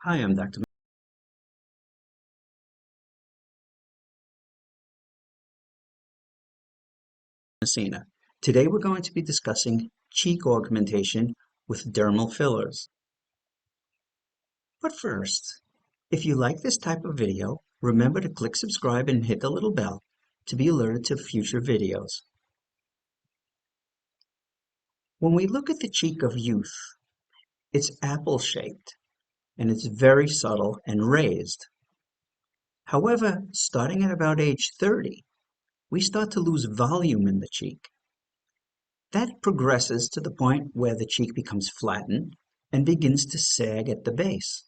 Hi, I'm Dr. Messina. Today we're going to be discussing cheek augmentation with dermal fillers. But first, if you like this type of video, remember to click subscribe and hit the little bell to be alerted to future videos. When we look at the cheek of youth, it's apple-shaped and it's very subtle and raised. However, starting at about age 30, we start to lose volume in the cheek. That progresses to the point where the cheek becomes flattened and begins to sag at the base.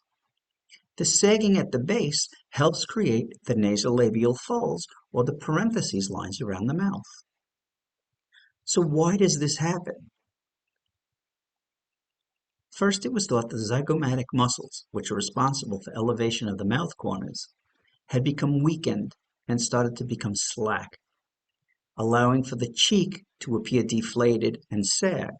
The sagging at the base helps create the nasolabial folds or the parentheses lines around the mouth. So why does this happen? First, it was thought the zygomatic muscles, which are responsible for elevation of the mouth corners, had become weakened and started to become slack, allowing for the cheek to appear deflated and sag.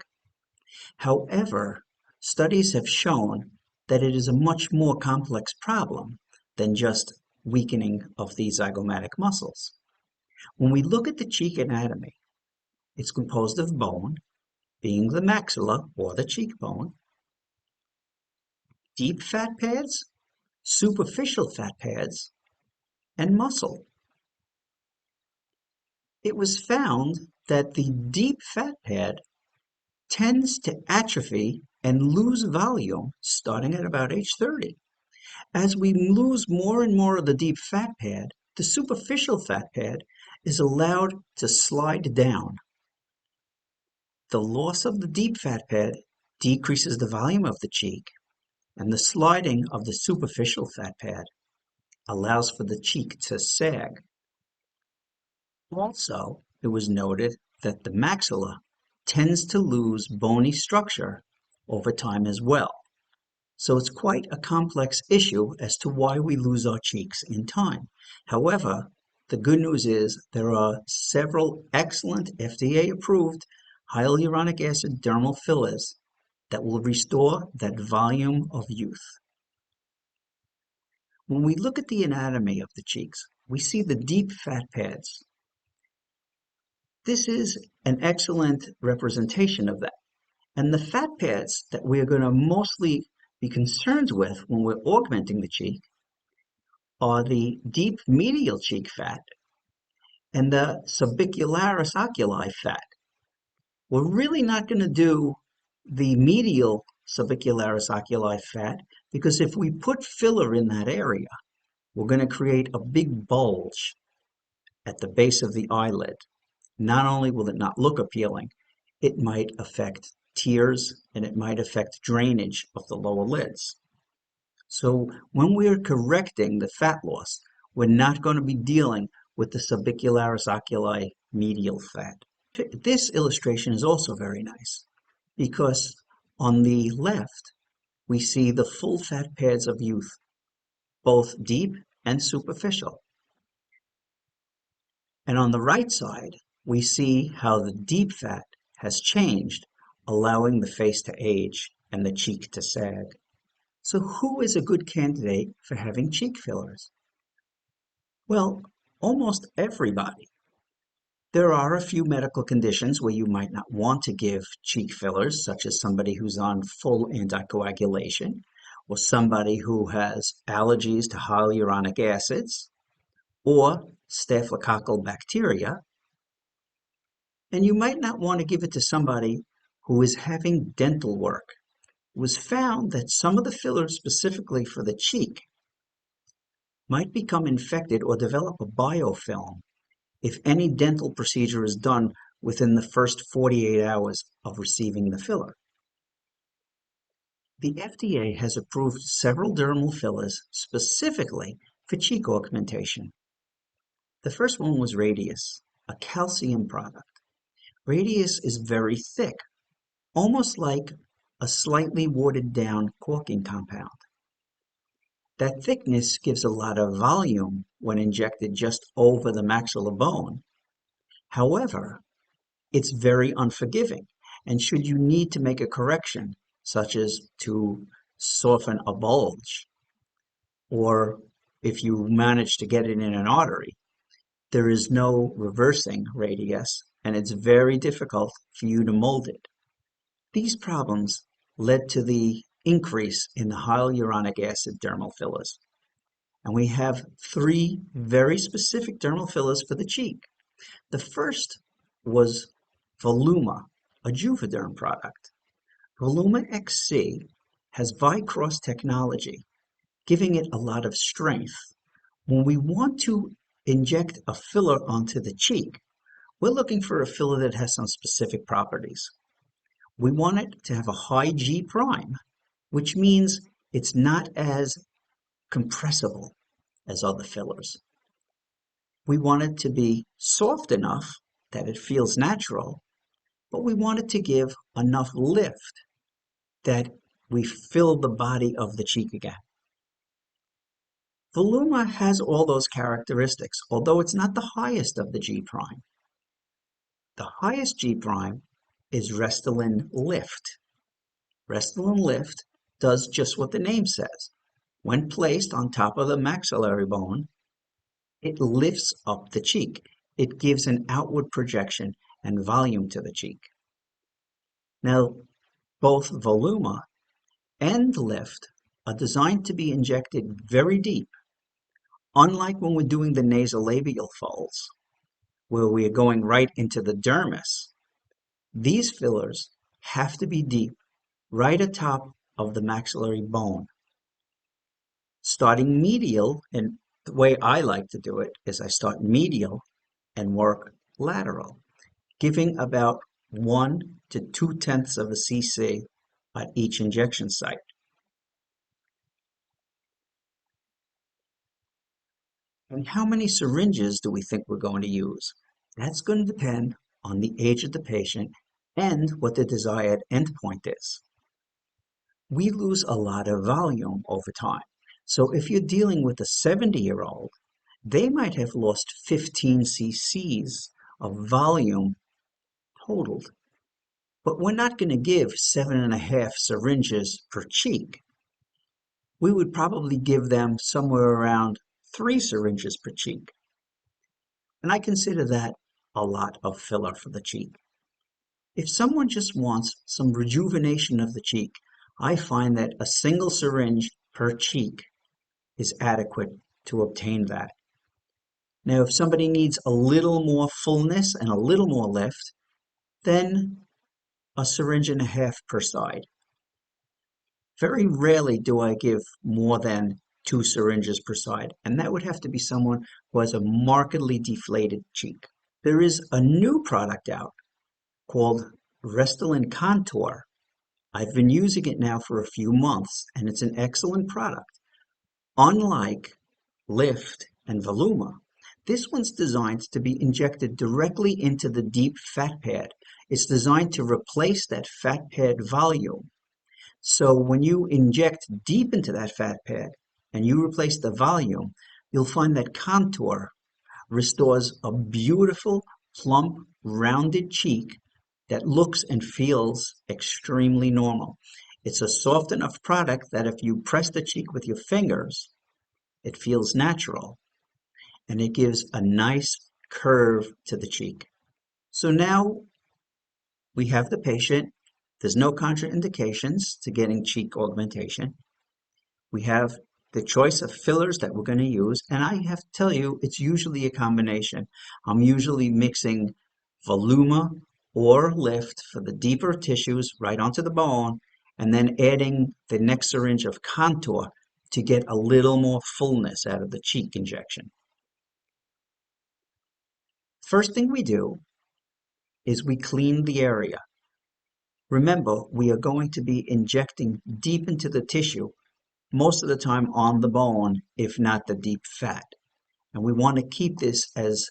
However, studies have shown that it is a much more complex problem than just weakening of the zygomatic muscles. When we look at the cheek anatomy, it's composed of bone, being the maxilla or the cheekbone, deep fat pads, superficial fat pads, and muscle. It was found that the deep fat pad tends to atrophy and lose volume starting at about age 30. As we lose more and more of the deep fat pad, the superficial fat pad is allowed to slide down. The loss of the deep fat pad decreases the volume of the cheek, and the sliding of the superficial fat pad allows for the cheek to sag. Also, it was noted that the maxilla tends to lose bony structure over time as well. So it's quite a complex issue as to why we lose our cheeks in time. However, the good news is there are several excellent FDA-approved hyaluronic acid dermal fillers that will restore that volume of youth. When we look at the anatomy of the cheeks, we see the deep fat pads. This is an excellent representation of that. And the fat pads that we're going to mostly be concerned with when we're augmenting the cheek are the deep medial cheek fat and the subicularis oculi fat. We're really not going to do the medial subicularis oculi fat because if we put filler in that area, we're going to create a big bulge at the base of the eyelid. Not only will it not look appealing, it might affect tears and it might affect drainage of the lower lids. So when we're correcting the fat loss, we're not going to be dealing with the subicularis oculi medial fat. This illustration is also very nice because on the left, we see the full fat pads of youth, both deep and superficial. And on the right side, we see how the deep fat has changed, allowing the face to age and the cheek to sag. So who is a good candidate for having cheek fillers? Well, almost everybody. There are a few medical conditions where you might not want to give cheek fillers, such as somebody who's on full anticoagulation, or somebody who has allergies to hyaluronic acids, or staphylococcal bacteria. And you might not want to give it to somebody who is having dental work. It was found that some of the fillers specifically for the cheek might become infected or develop a biofilm if any dental procedure is done within the first 48 hours of receiving the filler. The FDA has approved several dermal fillers specifically for cheek augmentation. The first one was Radiesse, a calcium product. Radiesse is very thick, almost like a slightly watered down caulking compound. That thickness gives a lot of volume when injected just over the maxilla bone. However, it's very unforgiving, and should you need to make a correction, such as to soften a bulge, or if you manage to get it in an artery, there is no reversing radius, and it's very difficult for you to mold it. These problems led to the increase in the hyaluronic acid dermal fillers. And we have three very specific dermal fillers for the cheek. The first was Voluma, a Juvederm product. Voluma XC has Vicross technology, giving it a lot of strength. When we want to inject a filler onto the cheek, we're looking for a filler that has some specific properties. We want it to have a high G prime, which means it's not as compressible as other fillers. We want it to be soft enough that it feels natural, but we want it to give enough lift that we fill the body of the cheek again. Voluma has all those characteristics, although it's not the highest of the G prime. The highest G prime is Restylane Lyft. Restylane Lyft does just what the name says. When placed on top of the maxillary bone, it lifts up the cheek. It gives an outward projection and volume to the cheek. Now, both Voluma and Lyft are designed to be injected very deep. Unlike when we're doing the nasolabial folds, where we are going right into the dermis, these fillers have to be deep, right atop of the maxillary bone. Starting medial, and the way I like to do it is I start medial and work lateral, giving about 1 to 2/10 of a cc at each injection site. And how many syringes do we think we're going to use? That's going to depend on the age of the patient and what the desired endpoint is. We lose a lot of volume over time. So if you're dealing with a 70-year-old, they might have lost 15 cc's of volume totaled. But we're not going to give 7.5 syringes per cheek. We would probably give them somewhere around 3 syringes per cheek. And I consider that a lot of filler for the cheek. If someone just wants some rejuvenation of the cheek, I find that a single syringe per cheek is adequate to obtain that. Now, if somebody needs a little more fullness and a little more lift, then a syringe and a half per side. Very rarely do I give more than 2 syringes per side, and that would have to be someone who has a markedly deflated cheek. There is a new product out called Restylane Contour. I've been using it now for a few months, and it's an excellent product. Unlike Lyft and Voluma, this one's designed to be injected directly into the deep fat pad. It's designed to replace that fat pad volume. So when you inject deep into that fat pad and you replace the volume, you'll find that Contour restores a beautiful, plump, rounded cheek that looks and feels extremely normal. It's a soft enough product that if you press the cheek with your fingers, it feels natural and it gives a nice curve to the cheek. So now we have the patient. There's no contraindications to getting cheek augmentation. We have the choice of fillers that we're going to use, and I have to tell you, it's usually a combination. I'm usually mixing Voluma or Lyft for the deeper tissues right onto the bone, and then adding the next syringe of Contour to get a little more fullness out of the cheek injection. First thing we do is we clean the area. Remember, we are going to be injecting deep into the tissue, most of the time on the bone, if not the deep fat. And we want to keep this as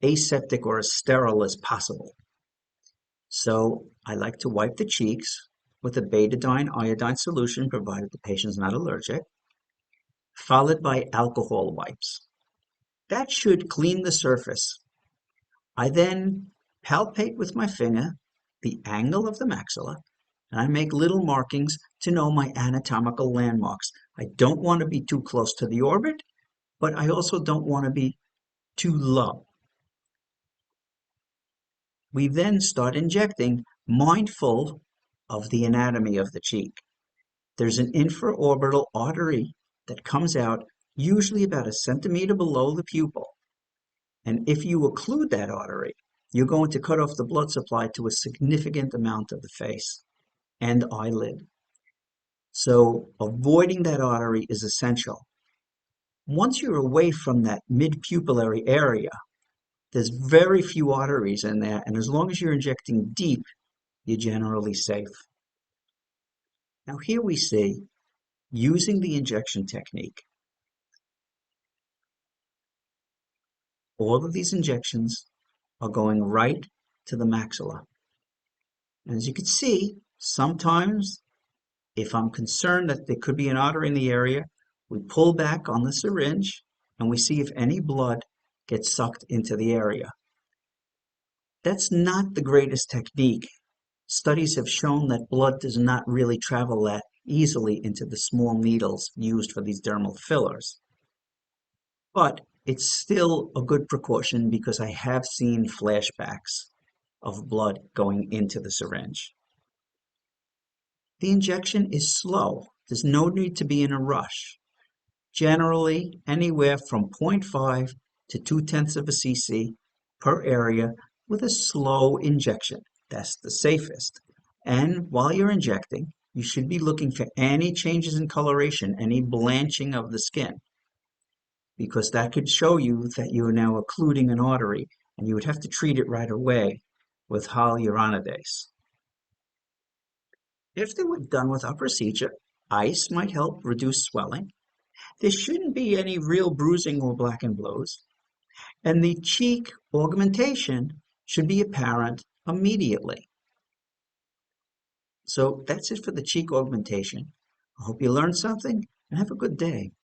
aseptic or as sterile as possible. So I like to wipe the cheeks with a betadine iodine solution, provided the patient's not allergic, followed by alcohol wipes. That should clean the surface. I then palpate with my finger the angle of the maxilla, and I make little markings to know my anatomical landmarks. I don't want to be too close to the orbit, but I also don't want to be too low. We then start injecting, mindful of the anatomy of the cheek. There's an infraorbital artery that comes out usually about a centimeter below the pupil. And if you occlude that artery, you're going to cut off the blood supply to a significant amount of the face and eyelid. So avoiding that artery is essential. Once you're away from that mid-pupillary area, there's very few arteries in there, and as long as you're injecting deep, you're generally safe. Now here we see, using the injection technique, all of these injections are going right to the maxilla. And as you can see, sometimes if I'm concerned that there could be an artery in the area, we pull back on the syringe and we see if any blood gets sucked into the area. That's not the greatest technique. Studies have shown that blood does not really travel that easily into the small needles used for these dermal fillers. But it's still a good precaution because I have seen flashbacks of blood going into the syringe. The injection is slow. There's no need to be in a rush. Generally, anywhere from 0.5 to 0.2 of a cc per area with a slow injection. That's the safest. And while you're injecting, you should be looking for any changes in coloration, any blanching of the skin, because that could show you that you are now occluding an artery, and you would have to treat it right away with hyaluronidase. If they were done with our procedure, ice might help reduce swelling. There shouldn't be any real bruising or black and blues, and the cheek augmentation should be apparent immediately. So that's it for the cheek augmentation. I hope you learned something and have a good day.